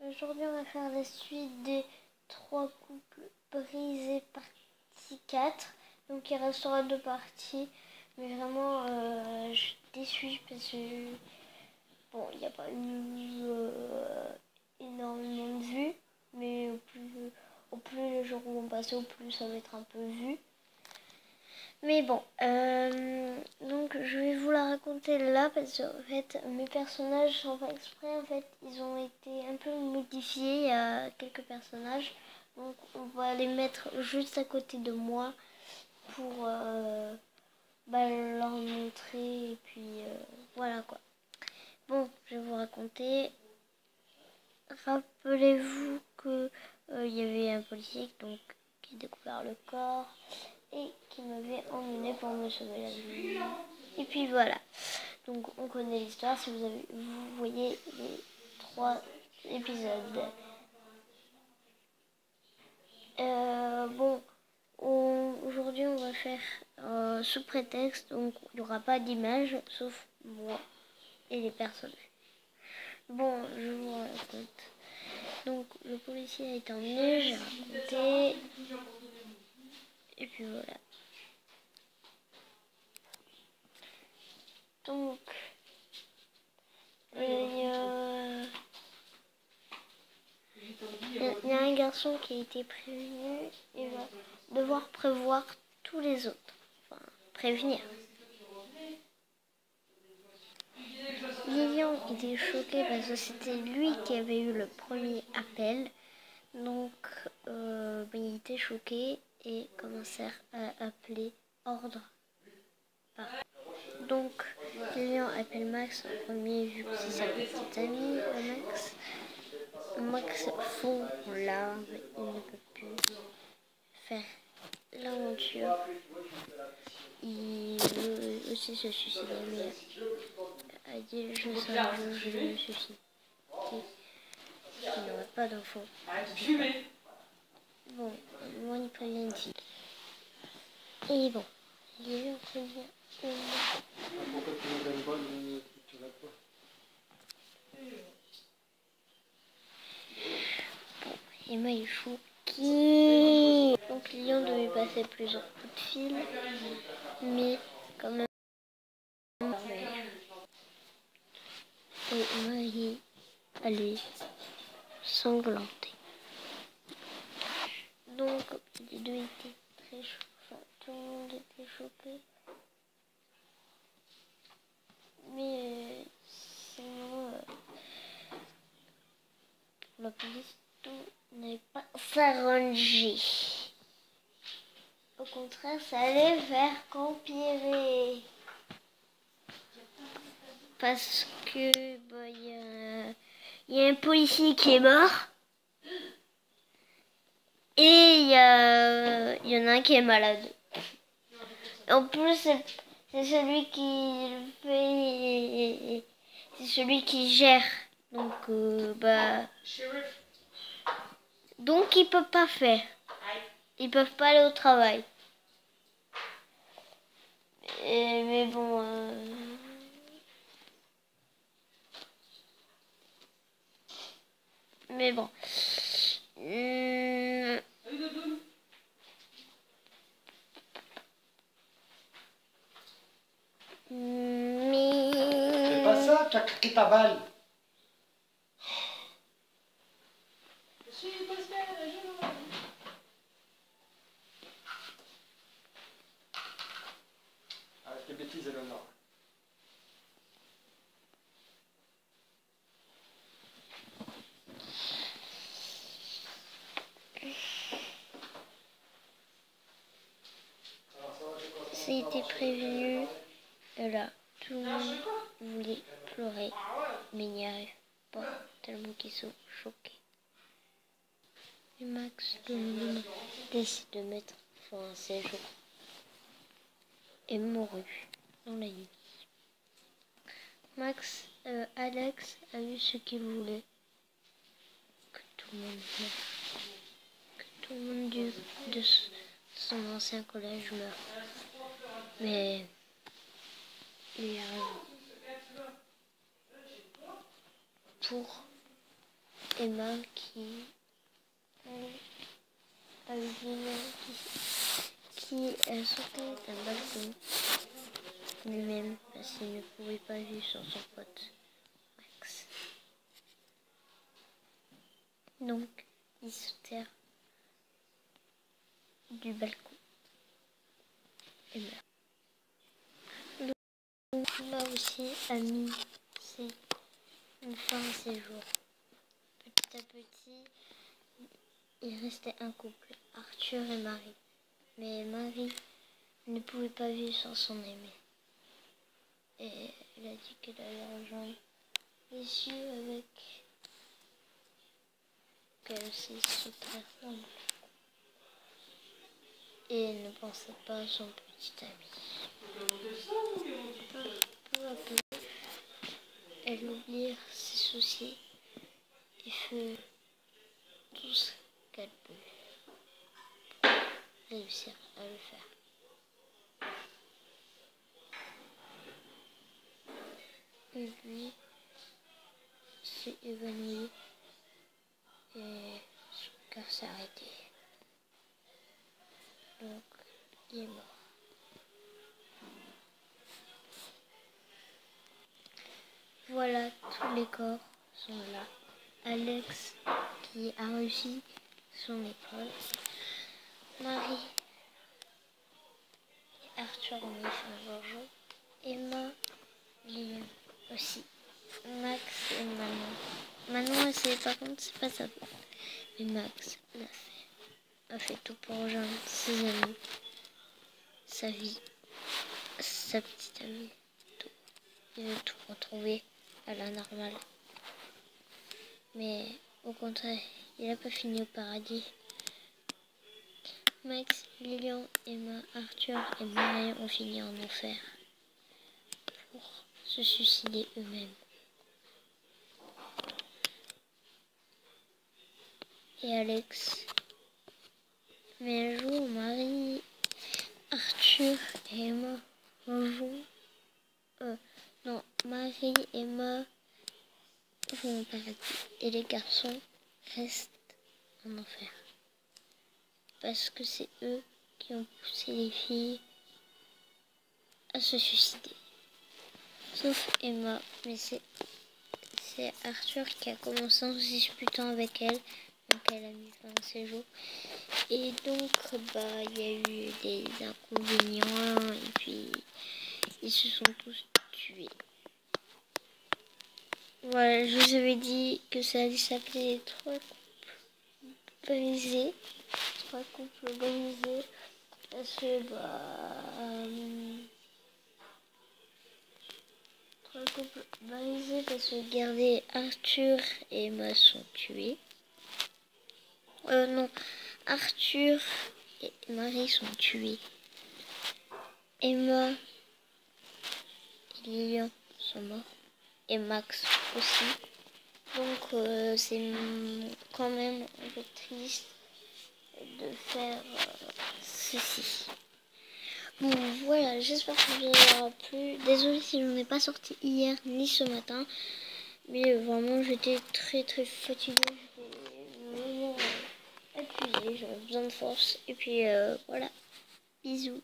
Aujourd'hui, on va faire la suite des 3 couples brisés partie 4. Donc, il restera 2 parties. Mais vraiment, je suis déçue parce que bon, il n'y a pas eu énormément de vues. Mais au plus les jours vont passer, au plus ça va être un peu vu. Mais bon, donc je vais vous la raconter là parce qu'en fait mes personnages sans faire exprès, en fait ils ont été un peu modifiés. Il y a quelques personnages, donc on va les mettre juste à côté de moi pour leur montrer et puis voilà quoi. Bon, je vais vous raconter. Rappelez-vous que il y avait un policier donc qui a découvert le corps et qui m'avait emmené pour me sauver la vie. Et puis voilà. Donc on connaît l'histoire si vous voyez les 3 épisodes. Bon, aujourd'hui on va faire sous prétexte, donc il n'y aura pas d'image sauf moi et les personnages. Bon, je vous raconte. Donc le policier a été emmené, j'ai raconté. Et puis voilà. Donc, il y a un garçon qui a été prévenu et va devoir prévoir tous les autres. Enfin, prévenir. Lilian était choqué parce que c'était lui qui avait eu le premier appel. Donc, il était choqué et commençait à appeler ordre. Donc, Lilian appelle Max en premier vu que c'est sa petite amie, Max. Max fond en larmes, il ne peut plus faire l'aventure. Il veut aussi se suicider, mais a dit je sais un jour je vais me suicider. Il n'aurait pas d'enfant. Bon, moi il prévient ici. Et bon, il est en train de dire Emma est choquée. Donc Lilian devait passer plusieurs coups de fil, mais quand même. Et Marie allait sanglanter. Donc les deux étaient très choqués. Enfin, tout le monde était choqué. Mais sinon, la police, tout n'allait pas s'arranger. Au contraire, ça allait faire qu'empirer. Parce que y a un policier qui est mort. Et il y en a un qui est malade. En plus, c'est celui qui fait, c'est celui qui gère. Donc, donc ils peuvent pas faire. Ils peuvent pas aller au travail. Mais bon. Mais bon. C'est pas ça, tu as craqué ta balle. Arrête les bêtises, Eleonore. C'était prévenu. Et là, tout le monde voulait pleurer, mais n'y arrive pas tellement qu'ils sont choqués. Et Max décide de mettre fin à ses jours et mourut dans la nuit. Alex a eu ce qu'il voulait. Que tout le monde meure. Que tout le monde de son ancien collège meure. Mais il y arrive. Pour Emma qui avec Lilian qui sautait d'un balcon lui-même parce qu'il ne pouvait pas vivre sans son pote Max. Donc, ils sautèrent du balcon et meurent. Donc, Emma aussi a mis une fin à ses jours. Petit à petit, il restait un couple, Arthur et Marie. Mais Marie ne pouvait pas vivre sans son aimé. Et elle a dit qu'elle allait rejoindre les cieux avec qu'elle aussi sauterait dans le balcon. Et elle ne pensait pas à son petit ami. Peu à peu, elle oublie ses soucis et fait tout ce qu'elle peut pour réussir à le faire. Et lui s'est évanoui et son cœur s'est arrêté. Donc, il est mort. Voilà, tous les corps sont là. Alex qui a réussi son école. Marie et Arthur ont mis fin à leur jeu. Emma, Lilian aussi. Max et Manon. Manon, par contre, c'est pas sa faute. Mais Max l'a fait. A fait tout pour rejoindre ses amis, sa vie, sa petite amie. Tout. Il veut tout retrouver à la normale. Mais au contraire, il n'a pas fini au paradis. Max, Lilian, Emma, Arthur et Marie ont fini en enfer pour se suicider eux-mêmes. Et Alex. Mais un jour, Marie, Arthur et Emma vont... non, Marie et Emma vont au paradis. Et les garçons restent en enfer. Parce que c'est eux qui ont poussé les filles à se suicider. Sauf Emma, mais c'est Arthur qui a commencé en se disputant avec elle. Donc elle a mis fin à ses jours. Et donc, il y a eu des inconvénients et puis ils se sont tous tués. Voilà, je vous avais dit que ça allait s'appeler trois couples brisés. Parce que, trois couples brisés parce que regardez, Arthur et Emma sont tués. Non, Arthur et Marie sont tués. Emma et Lilian sont morts. Et Max aussi. Donc c'est quand même un peu triste de faire ceci. Bon voilà, j'espère que ça vous aura plu. Désolée si je n'en ai pas sorti hier ni ce matin. Mais vraiment j'étais très fatiguée. J'étais vraiment épuisée, j'avais besoin de force. Et puis voilà, bisous.